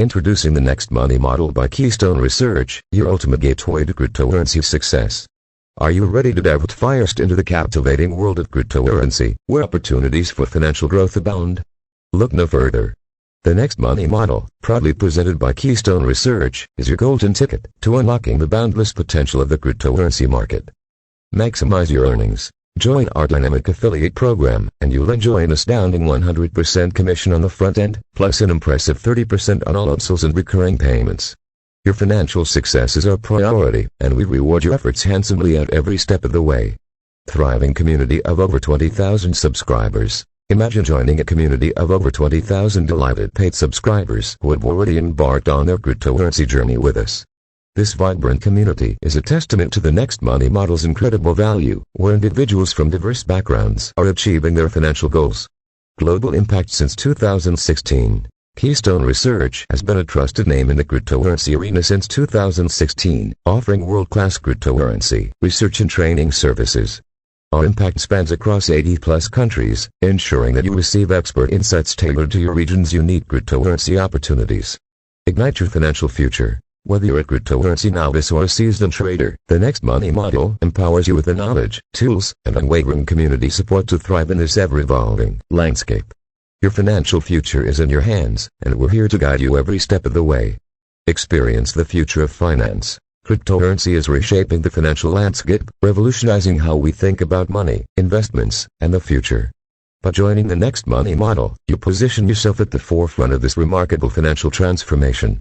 Introducing the Next Money Model by Keystone Research, your ultimate gateway to cryptocurrency success. Are you ready to dive first into the captivating world of cryptocurrency, where opportunities for financial growth abound? Look no further. The Next Money Model, proudly presented by Keystone Research, is your golden ticket to unlocking the boundless potential of the cryptocurrency market. Maximize your earnings. Join our dynamic affiliate program, and you'll enjoy an astounding 100% commission on the front end, plus an impressive 30% on all upsells and recurring payments. Your financial success is our priority, and we reward your efforts handsomely at every step of the way. Thriving community of over 20,000 subscribers. Imagine joining a community of over 20,000 delighted paid subscribers who have already embarked on their cryptocurrency journey with us. This vibrant community is a testament to the Next Money Model's incredible value, where individuals from diverse backgrounds are achieving their financial goals. Global impact since 2016. Keystone Research has been a trusted name in the cryptocurrency arena since 2016, offering world-class cryptocurrency research and training services. Our impact spans across 80-plus countries, ensuring that you receive expert insights tailored to your region's unique cryptocurrency opportunities. Ignite your financial future. Whether you're a cryptocurrency novice or a seasoned trader, the Next Money Model empowers you with the knowledge, tools, and unwavering community support to thrive in this ever-evolving landscape. Your financial future is in your hands, and we're here to guide you every step of the way. Experience the future of finance. Cryptocurrency is reshaping the financial landscape, revolutionizing how we think about money, investments, and the future. By joining the Next Money Model, you position yourself at the forefront of this remarkable financial transformation.